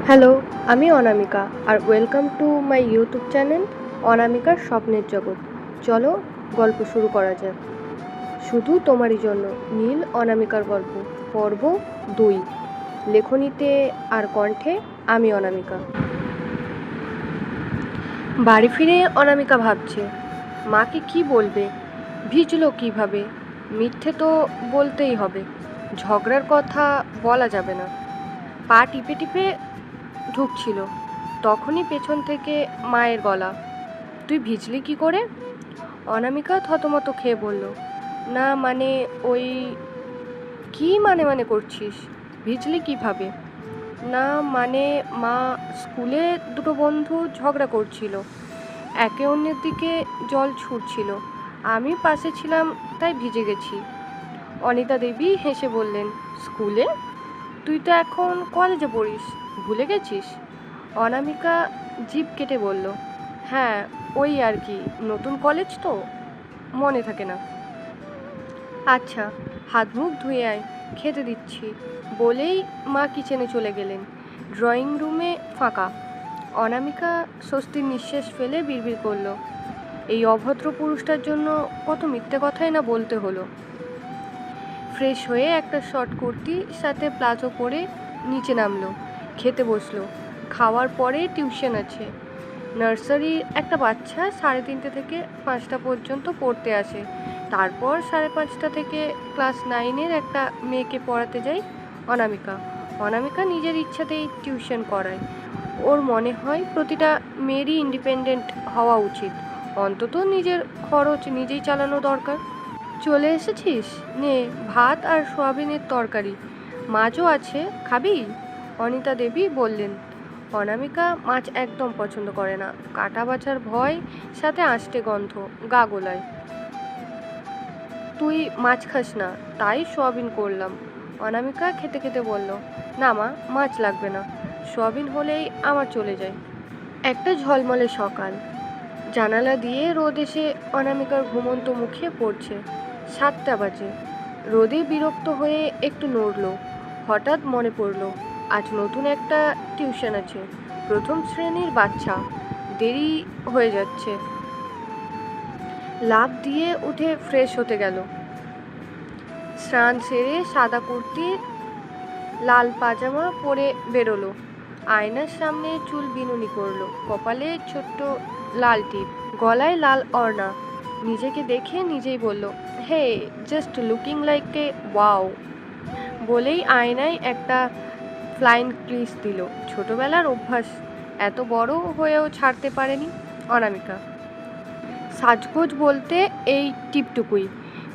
Hello, আমি অনামিকা আর welcome to my YouTube channel অনামিকার স্বপ্নের জগৎ। চলো গল্প শুরু করা যাক। শুধু তোমারই জন্য নীল অনামিকার গল্প পর্ব 2। লেখনীতে আর কণ্ঠে আমি অনামিকা। বাড়ি ফিরে অনামিকা ভাবছে মাকে কি বলবে, ভিজলো কিভাবে। মিথ্যে তো বলতেই হবে, ঝগড়ার কথা বলা যাবে না। পা টিপে টিপে ঢুকছিল, তখনই পেছন থেকে মায়ের গলা, তুই ভিজলি কি করে? অনামিকা থতমত খেয়ে বলল, না মানে ওই। কি মানে করছিস? ভিজলি কিভাবে? না মানে মা, স্কুলে দুটো বন্ধু ঝগড়া করছিল, একে অন্যের দিকে জল ছুটছিল, আমি পাশে ছিলাম তাই ভিজে গেছি। অনিতা দেবী হেসে বললেন, স্কুলে? তুই তো এখন কলেজে পড়িস, ভুলে গেছিস? অনামিকা জিভ কেটে বলল, হ্যাঁ ওই আর কি, নতুন কলেজ তো মনে থাকে না। আচ্ছা, হাত মুখ ধুয়ে আয়, খেতে দিচ্ছি বলেই মা কিচেনে চলে গেলেন। ড্রয়িং রুমে ফাঁকা। অনামিকা স্বস্তির নিঃশ্বাস ফেলে বিড়বিড় করল, এই অভদ্র পুরুষটার জন্য কত মিথ্যে কথাই না বলতে হলো। ফ্রেশ হয়ে একটা শর্ট কুর্তি সাথে প্লাজো পরে নিচে নামলো, খেতে বসলো। খাওয়ার পরে টিউশন আছে। নার্সারির একটা বাচ্চা 3:30 থেকে 5টা পর্যন্ত পড়তে আসে, তারপর 5:30 থেকে ক্লাস 9-এর একটা মেয়েকে পড়াতে যায় অনামিকা। অনামিকা নিজের ইচ্ছাতেই টিউশন করায়। ওর মনে হয় প্রতিটা মেয়েরই ইন্ডিপেন্ডেন্ট হওয়া উচিত, অন্তত নিজের খরচ নিজেই চালানো দরকার। চলে এসেছিস, নে ভাত আর সোয়াবিনের তরকারি, মাছও আছে, খাবি? অনিতা দেবী বললেন। অনামিকা মাছ একদম পছন্দ করে না, কাটা বাছার ভয়, সাথে আষ্টে গন্ধ, গা গোলায়। তুই মাছ খাস না, তাই সোয়াবিন করলাম। অনামিকা খেতে খেতে বলল, না মা, মাছ লাগবে না, সোয়াবিন হলেই আমার চলে যায়। একটা ঝলমলে সকাল, জানালা দিয়ে রোদ এসে অনামিকার ঘুমন্ত মুখে পড়ছে। 7টা বাজে। রোদে বিরক্ত হয়ে একটু নড়ল। হঠাৎ মনে পড়ল আজ নতুন একটা টিউশন আছে, প্রথম শ্রেণীর বাচ্চা, দেরি হয়ে যাচ্ছে। লাফ দিয়ে উঠে ফ্রেশ হতে গেল। স্নান সেরে সাদা কুর্তি লাল পাজামা পরে বেরোলো। আয়নার সামনে চুল বিনুনি করলো, কপালে ছোট্ট লাল টিপ, গলায় লাল ওড়না। নিজেকে দেখে নিজেই বলল, hey, just looking like a wow বলেই আয়নায় একটা ফ্লাইং কিস দিল। ছোটবেলার অভ্যাস, এত বড় হয়েও ছাড়তে পারেনি অনামিকা। সাজগোজ বলতে এই টিপটুকুই,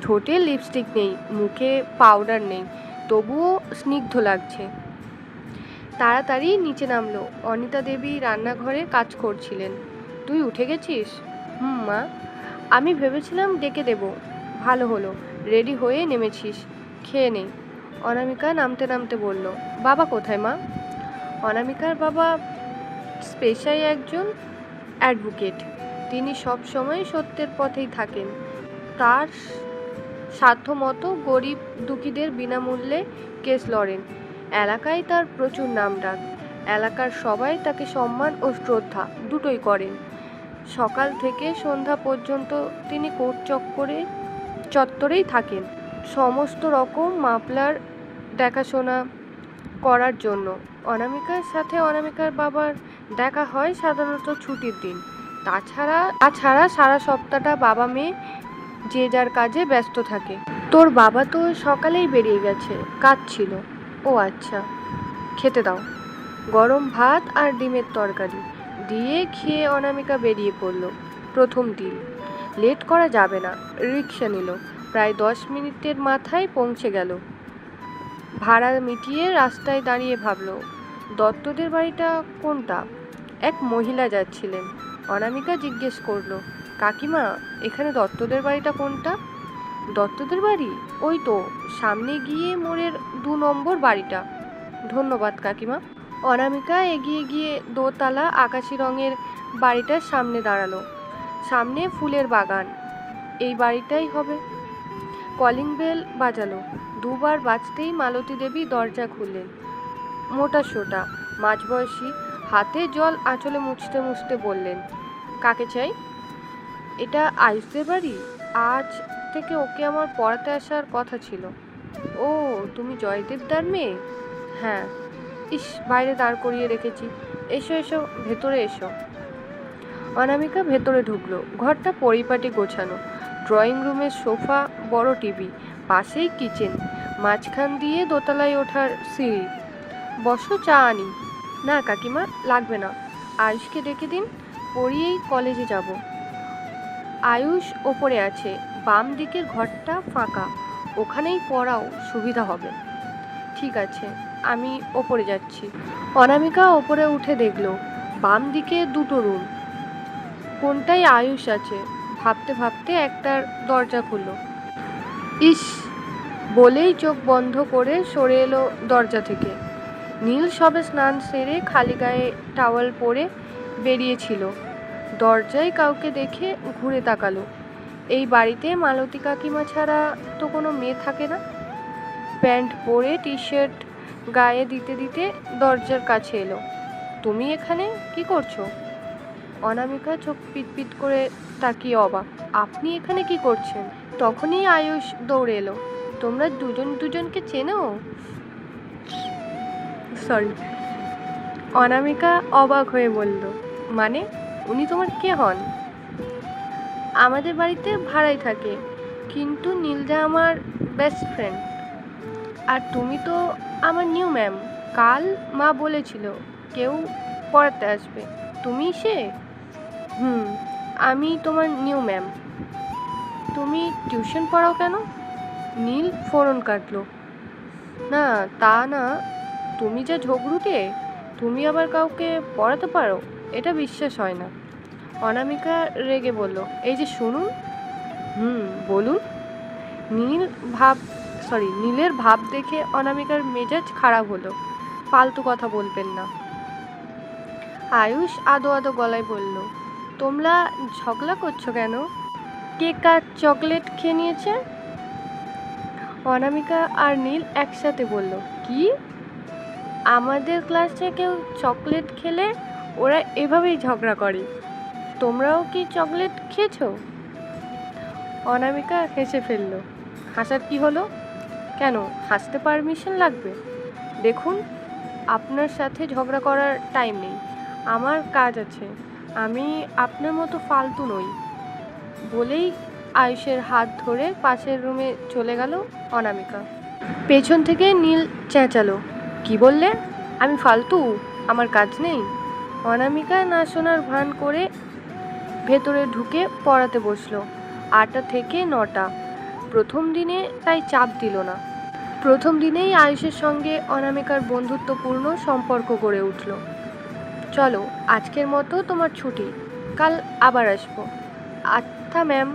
ঠোঁটে লিপস্টিক নেই, মুখে পাউডার নেই, তবুও স্নিগ্ধ লাগছে। তাড়াতাড়ি নিচে নামলো। অনিতা দেবী রান্নাঘরে কাজ করছিলেন। তুই উঠে গেছিস? মা, আমি ভেবেছিলাম ডেকে দেব, ভালো হলো রেডি হয়ে নেমেছিস, খেয়ে নে। অনামিকা নামতে নামতে বলল, বাবা কোথায় মা? অনামিকার বাবা পেশায় একজন অ্যাডভোকেট, তিনি সব সময় সত্যের পথেই থাকেন। তার সাধ্যমতো গরিব দুঃখীদের বিনামূল্যে কেস লড়েন। এলাকায় তার প্রচুর নামডাক, এলাকার সবাই তাকে সম্মান ও শ্রদ্ধা দুটোই করেন। সকাল থেকে সন্ধ্যা পর্যন্ত তিনি কোর্ট চত্বরেই থাকেন, সমস্ত রকম মামলার দেখাশোনা করার জন্য। অনামিকার সাথে অনামিকার বাবার দেখা হয় সাধারণত ছুটির দিন, তাছাড়া সারা সপ্তাহটা বাবা মেয়ে যে যার কাজে ব্যস্ত থাকে। তোর বাবা তো সকালেই বেরিয়ে গেছে, কাজ ছিল। ও আচ্ছা, খেতে দাও। গরম ভাত আর ডিমের তরকারি দিয়ে খেয়ে অনামিকা বেরিয়ে পড়ল। প্রথম দিন, লেট করা যাবে না। রিক্সা নিল, প্রায় 10 মিনিটের মাথায় পৌঁছে গেল। ভাড়া মিটিয়ে রাস্তায় দাঁড়িয়ে ভাবল, দত্তদের বাড়িটা কোনটা? এক মহিলা যাচ্ছিলেন। অনামিকা জিজ্ঞেস করলো, কাকিমা, এখানে দত্তদের বাড়িটা কোনটা? দত্তদের বাড়ি ওই তো সামনে গিয়ে মোড়ের 2 নম্বর বাড়িটা। ধন্যবাদ কাকিমা। অনামিকা এগিয়ে গিয়ে দোতলা আকাশি রঙের বাড়িটার সামনে দাঁড়ালো। সামনে ফুলের বাগান, এই বাড়িটাই হবে। কলিং বেল বাজালো, 2বার বাজতেই মালতী দেবী দরজা খুললেন। মোটা সোটা, মাঝবয়সী, হাতে জল আঁচলে মুছতে মুছতে বললেন, কাকে চাই? এটা আয়ুষদের বাড়ি। আজ থেকে ওকে আমার পড়াতে আসার কথা ছিল। ও, তুমি জয়দেবদার মেয়ে? হ্যাঁ। ইস, বাইরে দাঁড় করিয়ে রেখেছি। এসো এসো, ভেতরে এসো। অনামিকা ভেতরে ঢুকলো। ঘরটা পরিপাটি গোছানো। ড্রয়িং রুমের সোফা, বড় টিভি, পাশেই কিচেন, মাঝখান দিয়ে দোতলায় ওঠার সিঁড়ি। বসো, চা আনি। না কাকিমা, লাগবে না। আয়ুষকে ডেকে দিন, পড়িয়েই কলেজে যাব। আয়ুষ ওপরে আছে, বাম দিকের ঘরটা ফাঁকা, ওখানেই পড়াও, সুবিধা হবে। ঠিক আছে, আমি ওপরে যাচ্ছি। অনামিকা ওপরে উঠে দেখলো বাম দিকে দুটো রুম, কোনটাই আয়ুষ আছে। ভাবতে ভাবতে একটার দরজা খুলল। ইস, বলেই চোখ বন্ধ করে সরে এলো দরজা থেকে। নীল সবে স্নান সেরে খালি গায়ে টাওয়েল পরে বেরিয়েছিল। দরজায় কাউকে দেখে ঘুরে তাকালো। এই বাড়িতে মালতী কাকিমা ছাড়া তো কোনো মেয়ে থাকে না। প্যান্ট পরে টি শার্ট গায়ে দিতে দিতে দরজার কাছে এলো। তুমি এখানে কি করছো? অনামিকা চোখ পিটপিট করে তাকিয়ে অবাক। আপনি এখানে কি করছেন? তখনই আয়ুষ দৌড়ে এলো। তোমরা দুজন দুজনকে চেনো? সরি। অনামিকা অবাক হয়ে বলল, মানে উনি তোমার কে হন? আমাদের বাড়িতে ভাড়াই থাকে, কিন্তু নীলদা আমার বেস্ট ফ্রেন্ড। আর তুমি তো আমার নিউ ম্যাম। কাল মা বলেছিল কেউ পড়াতে আসবে, তুমি সে? আমি তোমার নিউ ম্যাম। তুমি টিউশন পড়াও কেন? নীল ফোরন কাটলো। না, তা না, তুমি যা ঝগড়ুটে, তুমি আবার কাউকে পড়াতে পারো, এটা বিশ্বাস হয় না। অনামিকা রেগে বলল, এই যে শুনুন। বলুন। নীলের ভাব দেখে অনামিকার মেজাজ খারাপ হলো। ফালতু কথা বলবেন না। আয়ুষ আদো আদো গলায় বলল, তোমরা ঝগড়া করছো কেন? কে কার চকলেট খেয়ে নিয়েছে? অনামিকা আর নীল একসাথে বলল, কি? আমাদের ক্লাসে কেউ চকলেট খেলে ওরা এভাবেই ঝগড়া করে। তোমরাও কি চকলেট খেয়েছো? অনামিকা হেসে ফেলল। হাসার কি হলো? কেন, হাসতে পারমিশন লাগবে? দেখুন, আপনার সাথে ঝগড়া করার টাইম নেই, আমার কাজ আছে। আমি আপনার মতো ফালতু নই। বলেই আয়ুষের হাত ধরে পাশের রুমে চলে গেল অনামিকা। পেছন থেকে নীল চেঁচালো, কি বললে? আমি ফালতু? আমার কাজ নেই? অনামিকা না শোনার ভান করে ভেতরে ঢুকে পড়াতে বসলো। 8টা থেকে 9টা। প্রথম দিনে তাই চাপ দিল না। প্রথম দিনেই আয়ুষের সঙ্গে অনামিকার বন্ধুত্বপূর্ণ সম্পর্ক গড়ে উঠল। চলো, আজকের মতো তোমার ছুটি, কাল আবার আসবো। আচ্ছা ম্যাম।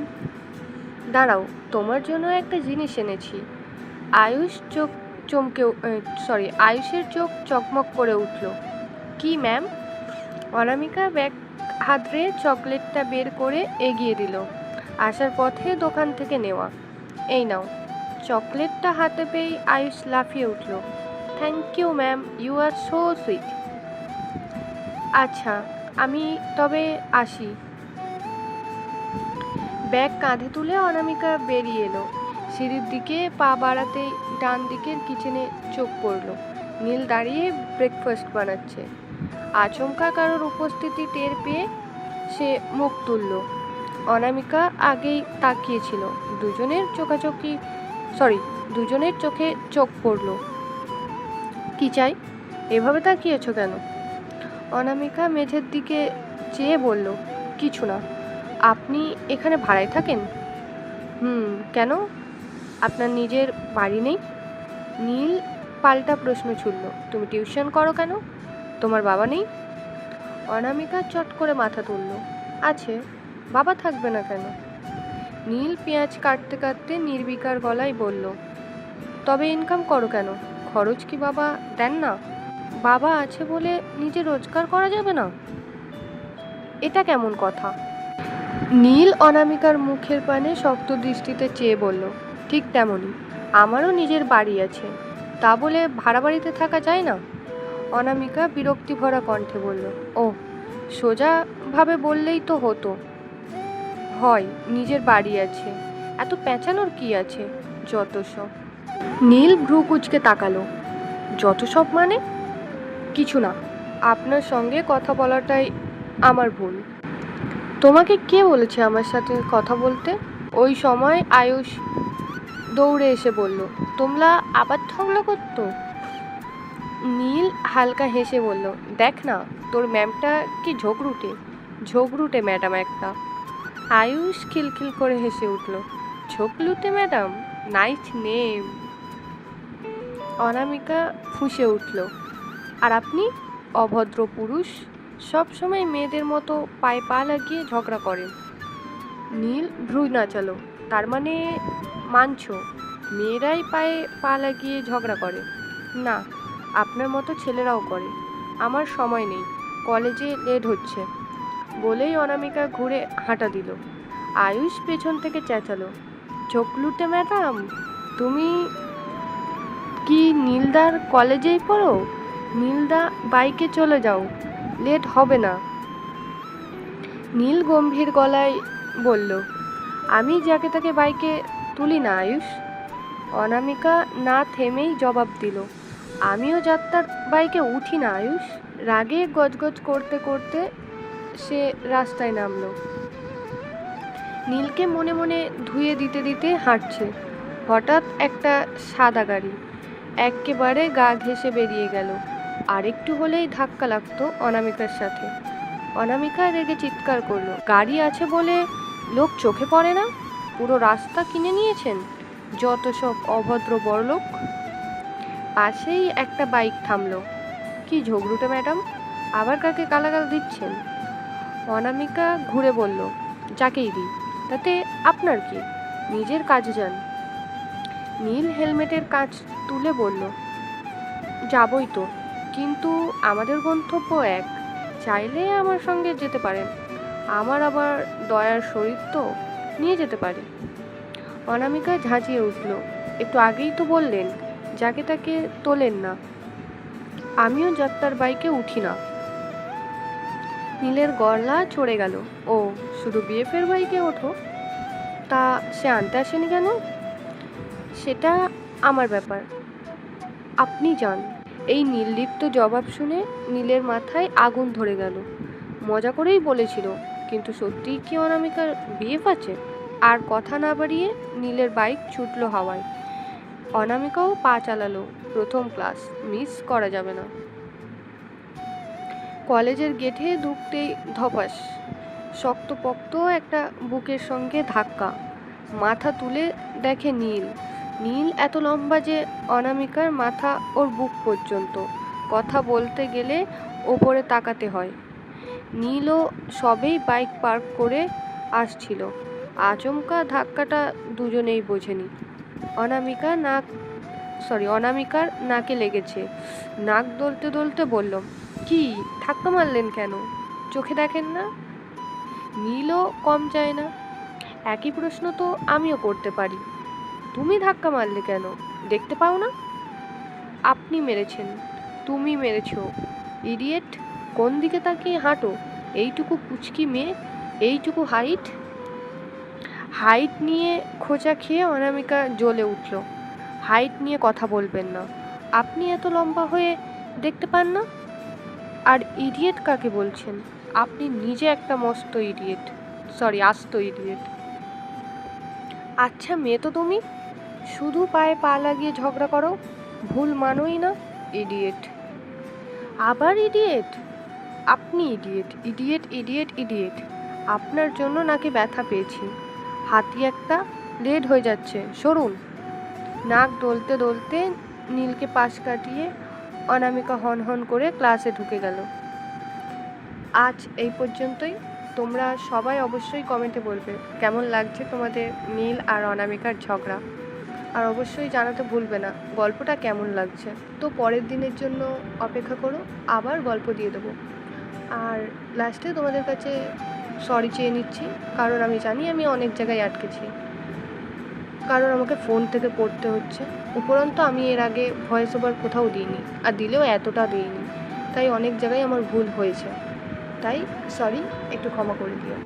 দাঁড়াও, তোমার জন্য একটা জিনিস এনেছি। আয়ুষের চোখ চকমক করে উঠল। কি ম্যাম? অনামিকা ব্যাগ হাতড়ে চকলেটটা বের করে এগিয়ে দিল। আসার পথে দোকান থেকে নেওয়া। এই নাও। চকলেটটা হাতে পেয়েই আয়ুষ লাফিয়ে উঠল। Thank you ma'am, you are so sweet. আচ্ছা, আমি তবে আসি। ব্যাগ কাঁধে তুলে অনামিকা বেরিয়ে এলো। সিঁড়ির দিকে পা বাড়াতেই ডান দিকের কিচেনে চোখ পড়ল। নীল দাঁড়িয়ে ব্রেকফাস্ট বানাচ্ছে। আচমকা কারোর উপস্থিতি টের পেয়ে সে মুখ তুলল। অনামিকা আগেই তাকিয়েছিল। দুজনের চোখে চোখ পড়ল। কি চাই? এভাবে তাকিয়েছ কেন? অনামিকা মেঝের দিকে চেয়ে বলল, কিছু না। আপনি এখানে ভাড়ায় থাকেন? কেন? আপনার নিজের বাড়ি নেই? নীল পাল্টা প্রশ্ন ছুড়ল। তুমি টিউশন করো কেন? তোমার বাবা নেই? অনামিকা চট করে মাথা তুলল। আছে, বাবা থাকবে না কেন? নীল পেঁয়াজ কাটতে কাটতে নির্বিকার গলায় বলল, তবে ইনকাম করো কেন? খরচ কি বাবা দেন না? বাবা আছে বলে নিজে রোজগার করা যাবে না? এটা কেমন কথা? নীল অনামিকার মুখের পানে শক্ত দৃষ্টিতে চেয়ে বলল, ঠিক তেমনই, আমারও নিজের বাড়ি আছে, তা বলে ভাড়া বাড়িতে থাকা যায় না? অনামিকা বিরক্তি ভরা কণ্ঠে বলল, ও সোজাভাবে বললেই তো হতো। হয়, নিজের বাড়ি আছে, এত পেঁচানোর কি আছে? যত সব। নীল ভ্রু কুঁচকে তাকালো। যত সব মানে? কিছু না, আপনার সঙ্গে কথা বলাটাই আমার ভুল। তোমাকে কে বলেছে আমার সাথে কথা বলতে? ওই সময় আয়ুষ দৌড়ে এসে বলল, তোমরা আবার ঝগড়া করতো? নীল হালকা হেসে বলল, দেখ না, তোর ম্যামটা কি ঝগড়ুটে ম্যাডাম একটা। আয়ুষ খিলখিল করে হেসে উঠল, ঝগড়ুটে ম্যাডাম, নাইস নেম। অনামিকা ফুঁসে উঠল, আর আপনি? অভদ্র পুরুষ, সব সময় মেয়েদের মতো পায়ে পা লাগিয়ে ঝগড়া করেন। নীল ভ্রু নাচালো, তার মানে মানছ মেয়েরাই পায়ে পা লাগিয়ে ঝগড়া করে? না, আপনার মতো ছেলেরাও করে। আমার সময় নেই, কলেজে লেট হচ্ছে। বলেই অনামিকা ঘুরে হাঁটা দিল। আয়ুষ পেছন থেকে চেঁচালো, ঝোকলুটে ম্যাডাম, তুমি কি নীলদার কলেজেই পড়ো? নীলদা, বাইকে চলে যাও, লেট হবে না। নীল গম্ভীর গলায় বলল, আমি যাকে তাকে বাইকে তুলি না আয়ুষ। অনামিকা না থেমেই জবাব দিল, আমিও যাত্রার বাইকে উঠি না আয়ুষ। রাগে গজগজ করতে করতে সে রাস্তায় নামলো। নীলকে মনে মনে ধুয়ে দিতে দিতে হাঁটছে। হঠাৎ একটা সাদা গাড়ি একেবারে গা ঘেঁষে বেরিয়ে গেল। আরেকটু হলেই ধাক্কা লাগতো অনামিকার সাথে। অনামিকা রেগে চিৎকার করলো, গাড়ি আছে বলে লোক চোখে পড়ে না? পুরো রাস্তা কিনে নিয়েছেন, যত সব অভদ্র বড়লোক। পাশেই একটা বাইক থামলো। কি ঝগড়ুটে ম্যাডাম, আবার কাকে গালাগাল দিচ্ছেন? অনামিকা ঘুরে বলল, যাকেই দিই, তাতে আপনার কি? নিজের কাজে যান। নীল হেলমেটের কাঁচ তুলে বলল, যাবই তো, কিন্তু আমাদের গন্তব্য এক, চাইলে আমার সঙ্গে যেতে পারেন। আমার আবার দয়ার শরীর তো, নিয়ে যেতে পারি। অনামিকা ঝাঁঝিয়ে উঠল, একটু আগেই তো বললেন যাকে তাকে তোলেন না। আমিও যাত্রার বাইকে উঠি না। নীলের গলা চড়ে গেল, ও শুধু বিএফের বাইকে ওঠো? তা সে আনতে আসেনি কেন? সেটা আমার ব্যাপার, আপনি যান। এই নির্লিপ্ত জবাব শুনে নীলের মাথায় আগুন ধরে গেল। মজা করেই বলেছিল, কিন্তু সত্যিই কি অনামিকার বিএফ আছে? আর কথা না বাড়িয়ে নীলের বাইক ছুটল হাওয়ায়। অনামিকাও পা চালালো, প্রথম ক্লাস মিস করা যাবে না। কলেজের গেটে ঢুকতেই ধপাস, শক্তপোক্ত একটা বুকের সঙ্গে ধাক্কা। মাথা তুলে দেখে নীল। নীল এত লম্বা যে অনামিকার মাথা ওর বুক পর্যন্ত। কথা বলতে গেলে ওপরে তাকাতে হয়। নীলও সবেই বাইক পার্ক করে আসছিল। আচমকা ধাক্কাটা দুজনেই বোঝেনি। অনামিকার নাকে লেগেছে। নাক দলতে দলতে বলল, কি ধাক্কা মারলেন কেন? চোখে দেখেন না? নীলও কম চায় না। একই প্রশ্ন তো আমিও করতে পারি, তুমি ধাক্কা মারলে কেন? দেখতে পাও না? আপনি মেরেছেন, তুমি মেরেছ, ইডিয়েট। কোন দিকে তাকিয়ে হাঁটো? এইটুকু পুচকি মেয়ে, এইটুকু হাইট নিয়ে খোঁচা খেয়ে অনামিকা জ্বলে উঠল। হাইট নিয়ে কথা বলবেন না, আপনি এত লম্বা হয়ে দেখতে পান না? আর ইডিয়েট কাকে বলছেন? আপনি নিজে একটা আস্ত ইডিয়েট। আচ্ছা মেয়ে তো তুমি, শুধু পায়ে পা লাগিয়ে ঝগড়া করো, ভুল মানোই না, ইডিয়েট। আবার ইডিয়েট? আপনি ইডিয়েট। আপনার জন্য নাকি ব্যথা পেয়েছি, হাতি একটা, রেড হয়ে যাচ্ছে, সরুন। নাক দলতে দলতে নীলকে পাশ কাটিয়ে অনামিকা হন করে ক্লাসে ঢুকে গেল। আজ এই পর্যন্তই। তোমরা সবাই অবশ্যই কমেন্টে বলবে কেমন লাগছে তোমাদের নীল আর অনামিকার ঝগড়া, আর অবশ্যই জানাতে ভুলবে না গল্পটা কেমন লাগছে। তো পরের দিনের জন্য অপেক্ষা করো, আবার গল্প দিয়ে দেবো। আর লাস্টে তোমাদের কাছে সরি চেয়ে নিচ্ছি, কারণ আমি জানি আমি অনেক জায়গায় আটকেছি, কারণ আমাকে ফোন থেকে পড়তে হচ্ছে। উপরন্তু আমি এর আগে ভয়েস ওভার কোথাও দিইনি, আর দিলেও এতটা দিইনি। তাই অনেক জায়গায় আমার ভুল হয়েছে, তাই সরি, একটু ক্ষমা করে দিও।